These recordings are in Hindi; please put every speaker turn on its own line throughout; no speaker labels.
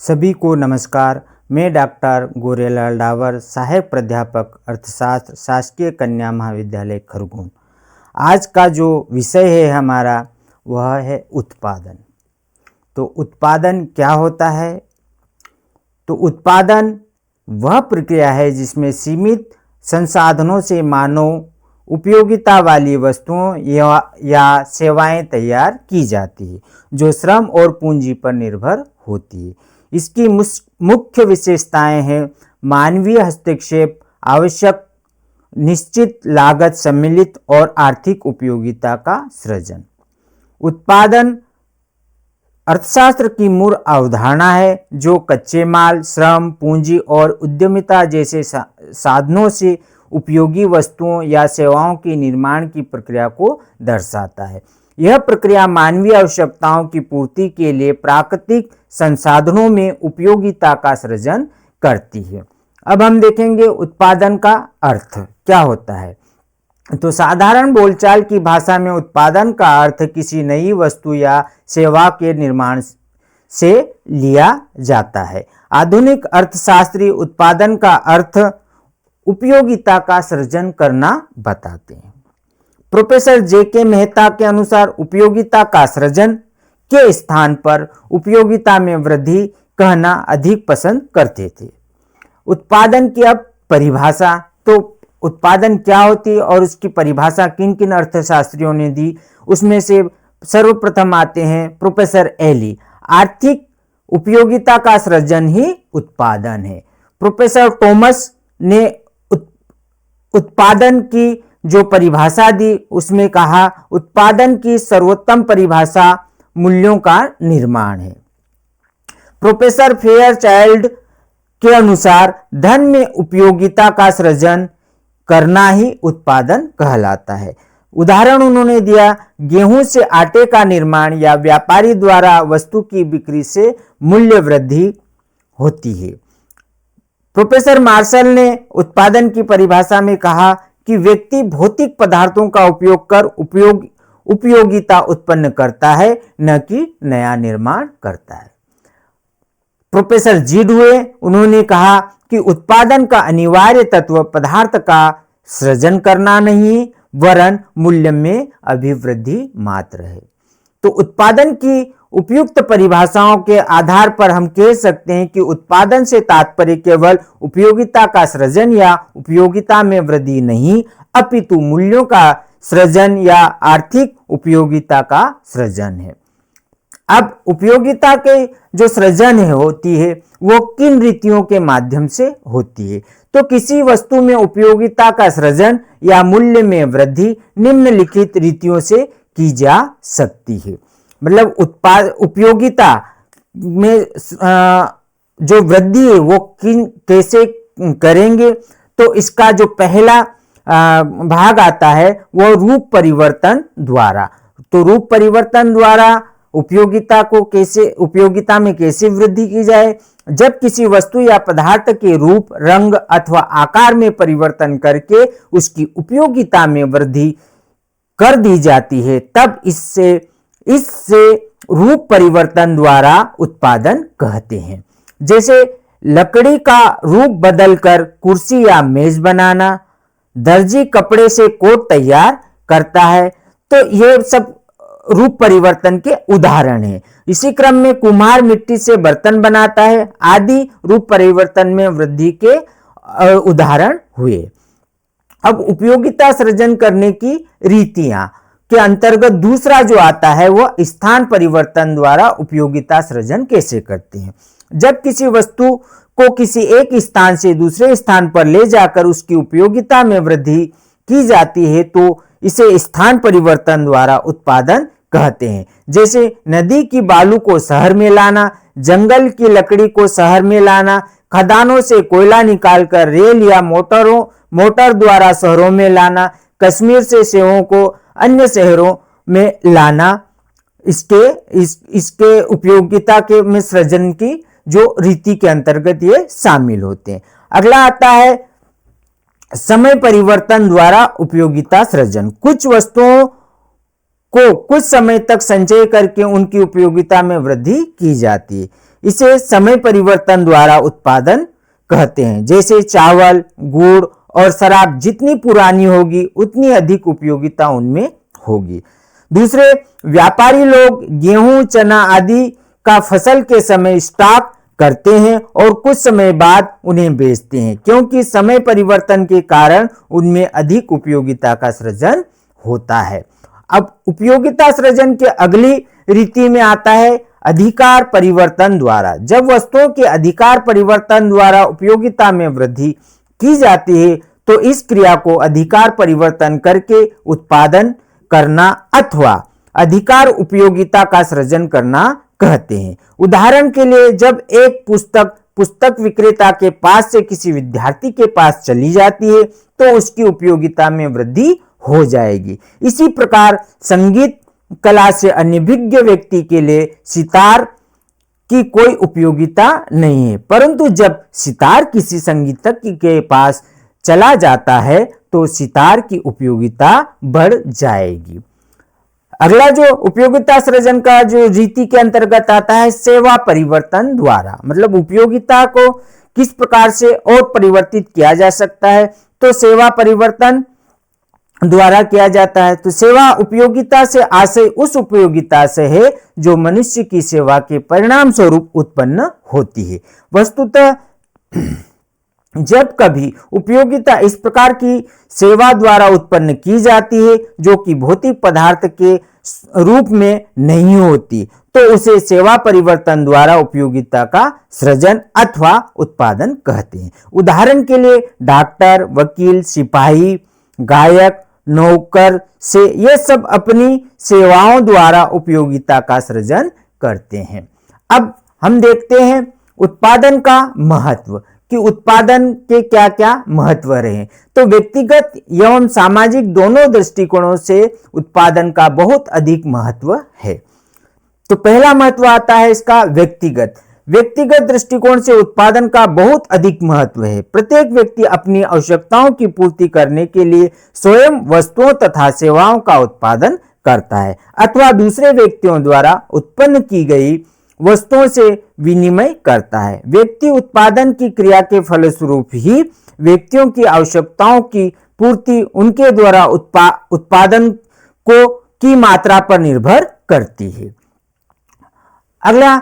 सभी को नमस्कार। मैं डॉक्टर गोरेलाल डावर, सहायक प्राध्यापक अर्थशास्त्र, शासकीय कन्या महाविद्यालय खरगोन। आज का जो विषय है हमारा वह है उत्पादन। तो उत्पादन क्या होता है? तो उत्पादन वह प्रक्रिया है जिसमें सीमित संसाधनों से मानव उपयोगिता वाली वस्तुओं या सेवाएं तैयार की जाती है जो श्रम और पूंजी पर निर्भर होती है। इसकी मुख्य विशेषताएं हैं मानवीय हस्तक्षेप, आवश्यक निश्चित लागत सम्मिलित और आर्थिक उपयोगिता का सृजन। उत्पादन अर्थशास्त्र की मूल अवधारणा है जो कच्चे माल, श्रम, पूंजी और उद्यमिता जैसे साधनों से उपयोगी वस्तुओं या सेवाओं के निर्माण की प्रक्रिया को दर्शाता है। यह प्रक्रिया मानवीय आवश्यकताओं की पूर्ति के लिए प्राकृतिक संसाधनों में उपयोगिता का सृजन करती है। अब हम देखेंगे उत्पादन का अर्थ क्या होता है। तो साधारण बोलचाल की भाषा में उत्पादन का अर्थ किसी नई वस्तु या सेवा के निर्माण से लिया जाता है। आधुनिक अर्थशास्त्री उत्पादन का अर्थ उपयोगिता का सृजन करना बताते हैं। Professor JK. मेहता के अनुसार उपयोगिता का सृजन के स्थान पर उपयोगिता में वृद्धि कहना अधिक पसंद करते थे। उत्पादन की अब परिभाषा, तो उत्पादन क्या होती है और उसकी परिभाषा किन किन अर्थशास्त्रियों ने दी, उसमें से सर्वप्रथम आते हैं प्रोफेसर एली। आर्थिक उपयोगिता का सृजन ही उत्पादन है। प्रोफेसर टॉमस ने उत्पादन की जो परिभाषा दी उसमें कहा उत्पादन की सर्वोत्तम परिभाषा मूल्यों का निर्माण है। प्रोफेसर फेयरचाइल्ड के अनुसार धन में उपयोगिता का सृजन करना ही उत्पादन कहलाता है। उदाहरण उन्होंने दिया गेहूं से आटे का निर्माण या व्यापारी द्वारा वस्तु की बिक्री से मूल्य वृद्धि होती है। प्रोफेसर मार्शल ने उत्पादन की परिभाषा में कहा कि व्यक्ति भौतिक पदार्थों का उपयोग कर उपयोगिता उत्पन्न करता है, न कि नया निर्माण करता है। प्रोफेसर जी डुए, उन्होंने कहा कि उत्पादन का अनिवार्य तत्व पदार्थ का सृजन करना नहीं वरन मूल्य में अभिवृद्धि मात्र है। तो उत्पादन की उपयुक्त परिभाषाओं के आधार पर हम कह सकते हैं कि उत्पादन से तात्पर्य केवल उपयोगिता का सृजन या उपयोगिता में वृद्धि नहीं, अपितु मूल्यों का सृजन या आर्थिक उपयोगिता का सृजन है। अब उपयोगिता के जो सृजन होती है वो किन रीतियों के माध्यम से होती है? तो किसी वस्तु में उपयोगिता का सृजन या मूल्य में वृद्धि निम्नलिखित रीतियों से की जा सकती है। मतलब उपयोगिता में जो वृद्धि है वो कैसे करेंगे? तो इसका जो पहला भाग आता है वो रूप परिवर्तन द्वारा। तो रूप परिवर्तन द्वारा उपयोगिता में कैसे वृद्धि की जाए? जब किसी वस्तु या पदार्थ के रूप, रंग अथवा आकार में परिवर्तन करके उसकी उपयोगिता में वृद्धि कर दी जाती है तब इससे रूप परिवर्तन द्वारा उत्पादन कहते हैं। जैसे लकड़ी का रूप बदलकर कुर्सी या मेज बनाना, दर्जी कपड़े से कोट तैयार करता है, तो ये सब रूप परिवर्तन के उदाहरण हैं। इसी क्रम में कुम्हार मिट्टी से बर्तन बनाता है आदि रूप परिवर्तन में वृद्धि के उदाहरण हुए। अब उपयोगिता सृजन करने की रीतियां के अंतर्गत दूसरा जो आता है वह स्थान परिवर्तन द्वारा उपयोगिता सृजन कैसे करते हैं। जब किसी वस्तु को किसी एक स्थान से दूसरे स्थान पर ले जाकर उसकी उपयोगिता में वृद्धि की जाती है तो इसे स्थान परिवर्तन द्वारा उत्पादन कहते हैं। जैसे नदी की बालू को शहर में लाना, जंगल की लकड़ी को शहर में लाना, खदानों से कोयला निकालकर रेल या मोटर द्वारा शहरों में लाना, कश्मीर से सेवों को अन्य शहरों में लाना, इसके उपयोगिता के में सृजन की जो रीति के अंतर्गत ये शामिल होते हैं। अगला आता है समय परिवर्तन द्वारा उपयोगिता सृजन। कुछ वस्तुओं को कुछ समय तक संचय करके उनकी उपयोगिता में वृद्धि की जाती है। इसे समय परिवर्तन द्वारा उत्पादन कहते हैं। जैसे चावल, गुड़ और शराब जितनी पुरानी होगी उतनी अधिक उपयोगिता उनमें होगी। दूसरे, व्यापारी लोग गेहूं, चना आदि का फसल के समय स्टॉक करते हैं और कुछ समय बाद उन्हें बेचते हैं, क्योंकि समय परिवर्तन के कारण उनमें अधिक उपयोगिता का सृजन होता है। अब उपयोगिता सृजन के अगली रीति में आता है अधिकार परिवर्तन द्वारा। जब वस्तुओं के अधिकार परिवर्तन द्वारा उपयोगिता में वृद्धि की जाती है तो इस क्रिया को अधिकार परिवर्तन करके उत्पादन करना अथवा अधिकार उपयोगिता का सृजन करना कहते हैं। उदाहरण के लिए, जब एक पुस्तक विक्रेता के पास से किसी विद्यार्थी के पास चली जाती है तो उसकी उपयोगिता में वृद्धि हो जाएगी। इसी प्रकार संगीत कला से अनभिज्ञ व्यक्ति के लिए सितार की कोई उपयोगिता नहीं है, परंतु जब सितार किसी संगीतज्ञ के पास चला जाता है तो सितार की उपयोगिता बढ़ जाएगी। अगला जो उपयोगिता सृजन का जो रीति के अंतर्गत आता है सेवा परिवर्तन द्वारा, मतलब उपयोगिता को किस प्रकार से और परिवर्तित किया जा सकता है, तो सेवा परिवर्तन द्वारा किया जाता है। तो सेवा उपयोगिता से आशय उस उपयोगिता से है जो मनुष्य की सेवा के परिणाम स्वरूप उत्पन्न होती है। वस्तुतः जब कभी उपयोगिता इस प्रकार की सेवा द्वारा उत्पन्न की जाती है जो कि भौतिक पदार्थ के रूप में नहीं होती, तो उसे सेवा परिवर्तन द्वारा उपयोगिता का सृजन अथवा उत्पादन कहते हैं। उदाहरण के लिए डॉक्टर, वकील, सिपाही, गायक, नौकर से ये सब अपनी सेवाओं द्वारा उपयोगिता का सृजन करते हैं। अब हम देखते हैं उत्पादन का महत्व कि उत्पादन के क्या क्या महत्व रहे। तो व्यक्तिगत एवं सामाजिक दोनों दृष्टिकोणों से उत्पादन का बहुत अधिक महत्व है। तो पहला महत्व आता है इसका व्यक्तिगत दृष्टिकोण से उत्पादन का बहुत अधिक महत्व है। प्रत्येक व्यक्ति अपनी आवश्यकताओं की पूर्ति करने के लिए स्वयं वस्तुओं तथा सेवाओं का उत्पादन करता है अथवा दूसरे व्यक्तियों द्वारा उत्पन्न की गई वस्तुओं से विनिमय करता है। व्यक्ति उत्पादन की क्रिया के फलस्वरूप ही व्यक्तियों की आवश्यकताओं की पूर्ति उनके द्वारा उत्पादन की मात्रा पर निर्भर करती है। अगला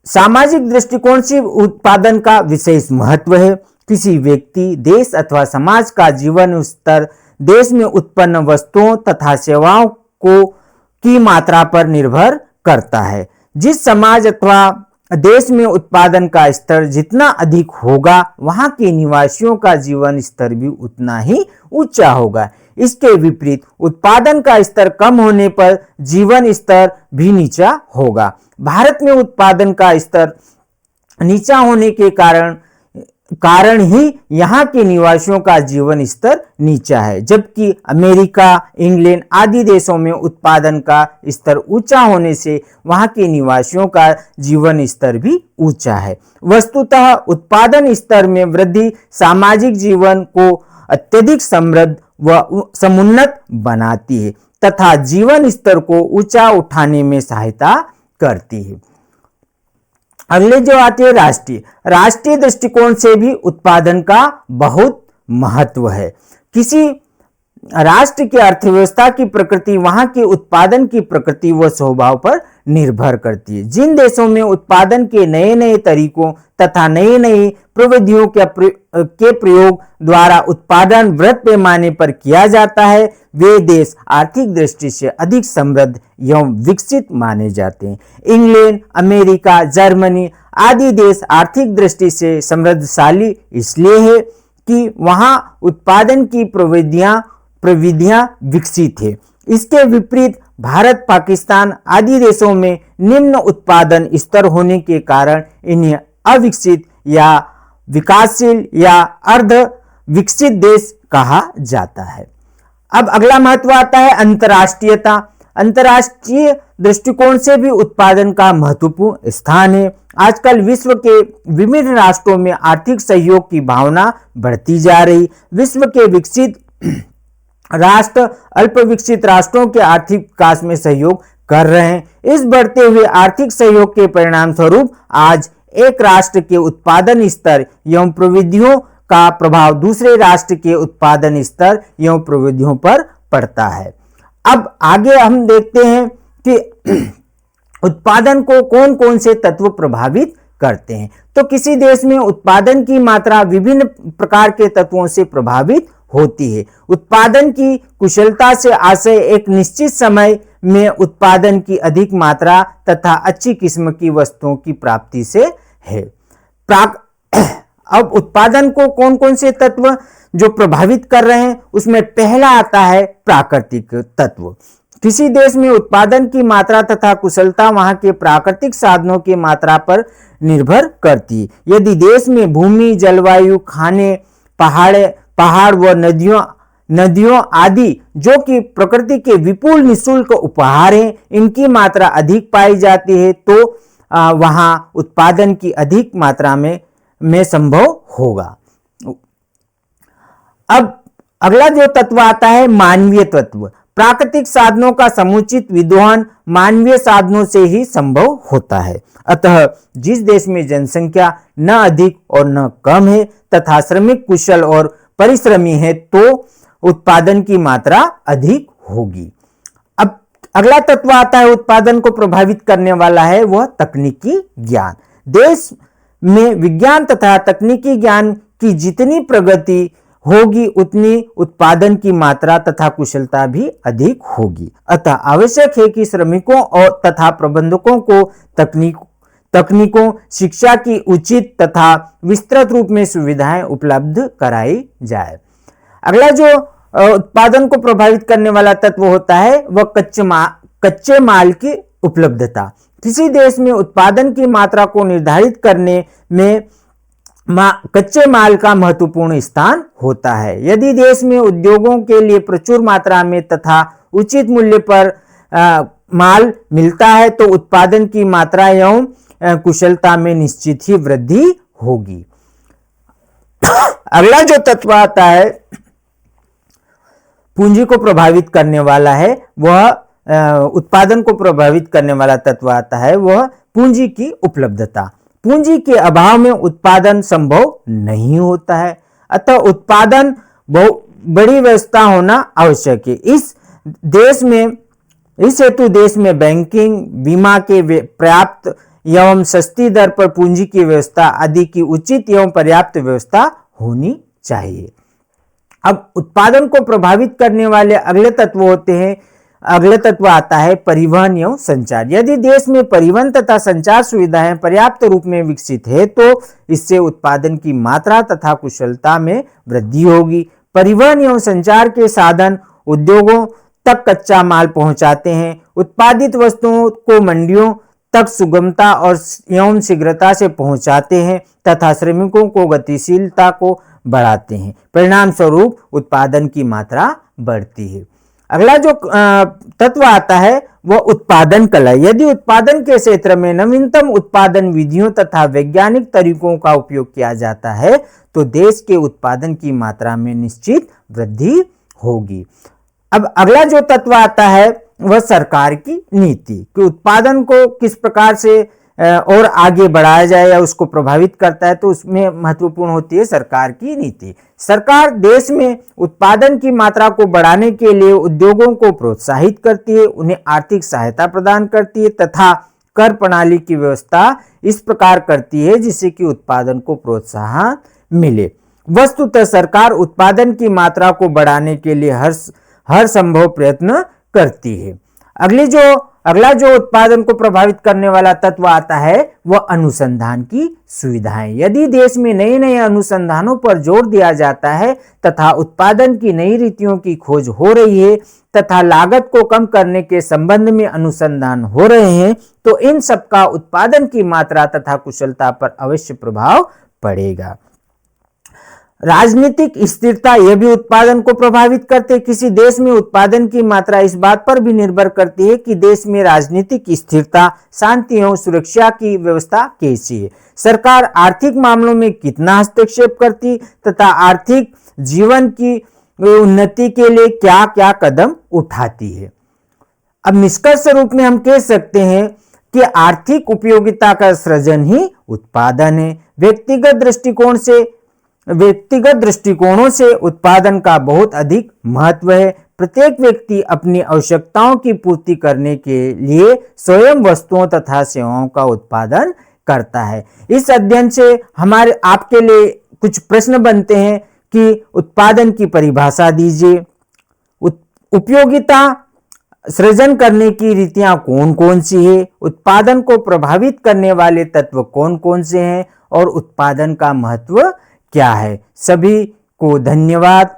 सामाजिक दृष्टिकोण से उत्पादन का विशेष महत्व है। किसी व्यक्ति, देश अथवा समाज का जीवन स्तर देश में उत्पन्न वस्तुओं तथा सेवाओं की मात्रा पर निर्भर करता है। जिस समाज अथवा देश में उत्पादन का स्तर जितना अधिक होगा वहां के निवासियों का जीवन स्तर भी उतना ही ऊंचा होगा। इसके विपरीत उत्पादन का स्तर कम होने पर जीवन स्तर भी नीचा होगा। भारत में उत्पादन का स्तर नीचा होने के कारण ही यहाँ के निवासियों का जीवन स्तर नीचा है, जबकि अमेरिका, इंग्लैंड आदि देशों में उत्पादन का स्तर ऊंचा होने से वहाँ के निवासियों का जीवन स्तर भी ऊंचा है। वस्तुतः उत्पादन स्तर में वृद्धि सामाजिक जीवन को अत्यधिक समृद्ध व समुन्नत बनाती है तथा जीवन स्तर को ऊंचा उठाने में सहायता करती है। अगले जो आती है राष्ट्रीय दृष्टिकोण से भी उत्पादन का बहुत महत्व है। किसी राष्ट्र की अर्थव्यवस्था की प्रकृति वहां के उत्पादन की प्रकृति व स्वभाव पर निर्भर करती है। जिन देशों में उत्पादन के नए नए तरीकों तथा नई प्रविधियों के प्रयोग द्वारा उत्पादन वृहत पैमाने पर किया जाता है वे देश आर्थिक दृष्टि से अधिक समृद्ध एवं विकसित माने जाते हैं। इंग्लैंड, अमेरिका, जर्मनी आदि देश आर्थिक दृष्टि से समृद्धशाली इसलिए है कि वहां उत्पादन की प्रविधियां विकसित है। इसके विपरीत भारत, पाकिस्तान आदि देशों में निम्न उत्पादन स्तर होने के कारण इन्हें अविकसित या विकासशील या अर्ध विकसित देश कहा जाता है। अब अगला महत्व आता है अंतर्राष्ट्रीयता। अंतर्राष्ट्रीय दृष्टिकोण से भी उत्पादन का महत्वपूर्ण स्थान है। आजकल विश्व के विभिन्न राष्ट्रों में आर्थिक सहयोग की भावना बढ़ती जा रही। विश्व के विकसित राष्ट्र अल्प विकसित राष्ट्रों के आर्थिक विकास में सहयोग कर रहे हैं। इस बढ़ते हुए आर्थिक सहयोग के परिणाम स्वरूप आज एक राष्ट्र के उत्पादन स्तर एवं प्रवृत्तियों का प्रभाव दूसरे राष्ट्र के उत्पादन स्तर एवं प्रवृत्तियों पर पड़ता है। अब आगे हम देखते हैं कि उत्पादन को कौन कौन से तत्व प्रभावित करते हैं। तो किसी देश में उत्पादन की मात्रा विभिन्न प्रकार के तत्वों से प्रभावित होती है। उत्पादन की कुशलता से आशय एक निश्चित समय में उत्पादन की अधिक मात्रा तथा अच्छी किस्म की वस्तुओं की प्राप्ति से है। अब उत्पादन को कौन कौन से तत्व जो प्रभावित कर रहे हैं, उसमें पहला आता है प्राकृतिक तत्व। किसी देश में उत्पादन की मात्रा तथा कुशलता वहां के प्राकृतिक साधनों की मात्रा पर निर्भर करती है। यदि देश में भूमि, जलवायु, खाने, पहाड़ व नदियों आदि जो कि प्रकृति के विपुल निःशुल्क उपहार हैं, इनकी मात्रा अधिक पाई जाती है तो वहां उत्पादन की अधिक मात्रा में संभव होगा। अब अगला जो तत्व आता है मानवीय तत्व। प्राकृतिक साधनों का समुचित विद्वहन मानवीय साधनों से ही संभव होता है। अतः जिस देश में जनसंख्या न अधिक और न कम है तथा श्रमिक कुशल और परिश्रमी है तो उत्पादन की मात्रा अधिक होगी। अब अगला तत्व आता है उत्पादन को प्रभावित करने वाला है वह तकनीकी ज्ञान। देश में विज्ञान तथा तकनीकी ज्ञान की जितनी प्रगति होगी उतनी उत्पादन की मात्रा तथा कुशलता भी अधिक होगी। अतः आवश्यक है कि श्रमिकों और तथा प्रबंधकों को तकनीकों शिक्षा की उचित तथा विस्तृत रूप में सुविधाएं उपलब्ध कराई जाए। अगला जो उत्पादन को प्रभावित करने वाला तत्व होता है वह कच्चे माल की उपलब्धता। किसी देश में उत्पादन की मात्रा को निर्धारित करने में कच्चे माल का महत्वपूर्ण स्थान होता है। यदि देश में उद्योगों के लिए प्रचुर मात्रा में तथा उचित मूल्य पर माल मिलता है तो उत्पादन की मात्रा एवं कुशलता में निश्चित ही वृद्धि होगी। अगला जो तत्व आता है पूंजी को प्रभावित करने वाला है वह उत्पादन को प्रभावित करने वाला तत्व आता है वह पूंजी की उपलब्धता। पूंजी के अभाव में उत्पादन संभव नहीं होता है। अतः उत्पादन बहुत बड़ी व्यवस्था होना आवश्यक है। इस हेतु देश में बैंकिंग, बीमा के पर्याप्त एवं सस्ती दर पर पूंजी की व्यवस्था आदि की उचित एवं पर्याप्त व्यवस्था होनी चाहिए। अब उत्पादन को प्रभावित करने वाले अगले तत्व आता है परिवहन एवं संचार। यदि देश में परिवहन तथा संचार सुविधाएं पर्याप्त रूप में विकसित है तो इससे उत्पादन की मात्रा तथा कुशलता में वृद्धि होगी। परिवहन एवं संचार के साधन उद्योगों तक कच्चा माल पहुंचाते हैं, उत्पादित वस्तुओं को मंडियों तक सुगमता और एवं शीघ्रता से पहुंचाते हैं तथा श्रमिकों को गतिशीलता को बढ़ाते हैं। परिणाम स्वरूप उत्पादन की मात्रा बढ़ती है। अगला जो तत्व आता है वह उत्पादन कला। यदि उत्पादन के क्षेत्र में नवीनतम उत्पादन विधियों तथा वैज्ञानिक तरीकों का उपयोग किया जाता है तो देश के उत्पादन की मात्रा में निश्चित वृद्धि होगी। अब अगला जो तत्व आता है वह सरकार की नीति कि उत्पादन को किस प्रकार से और आगे बढ़ाया जाए या उसको प्रभावित करता है तो उसमें महत्वपूर्ण होती है सरकार की नीति। सरकार देश में उत्पादन की मात्रा को बढ़ाने के लिए उद्योगों को प्रोत्साहित करती है, उन्हें आर्थिक सहायता प्रदान करती है तथा कर प्रणाली की व्यवस्था इस प्रकार करती है जिससे कि उत्पादन को प्रोत्साहन मिले। वस्तुतः सरकार उत्पादन की मात्रा को बढ़ाने के लिए हर संभव प्रयत्न करती है। अगला जो उत्पादन को प्रभावित करने वाला तत्व आता है वह अनुसंधान की सुविधाएं। यदि देश में नए नए अनुसंधानों पर जोर दिया जाता है तथा उत्पादन की नई रीतियों की खोज हो रही है तथा लागत को कम करने के संबंध में अनुसंधान हो रहे हैं तो इन सब का उत्पादन की मात्रा तथा कुशलता पर अवश्य प्रभाव पड़ेगा। राजनीतिक स्थिरता यह भी उत्पादन को प्रभावित करते हैं। किसी देश में उत्पादन की मात्रा इस बात पर भी निर्भर करती है कि देश में राजनीतिक स्थिरता, शांति एवं सुरक्षा की व्यवस्था कैसी है, सरकार आर्थिक मामलों में कितना हस्तक्षेप करती तथा आर्थिक जीवन की उन्नति के लिए क्या क्या कदम उठाती है। अब निष्कर्ष रूप में हम कह सकते हैं कि आर्थिक उपयोगिता का सृजन ही उत्पादन है। व्यक्तिगत दृष्टिकोणों से उत्पादन का बहुत अधिक महत्व है। प्रत्येक व्यक्ति अपनी आवश्यकताओं की पूर्ति करने के लिए स्वयं वस्तुओं तथा सेवाओं का उत्पादन करता है। इस अध्ययन से हमारे आपके लिए कुछ प्रश्न बनते हैं कि उत्पादन की परिभाषा दीजिए, उपयोगिता सृजन करने की रीतियां कौन कौन सी है, उत्पादन को प्रभावित करने वाले तत्व कौन कौन से हैं और उत्पादन का महत्व क्या है। सभी को धन्यवाद।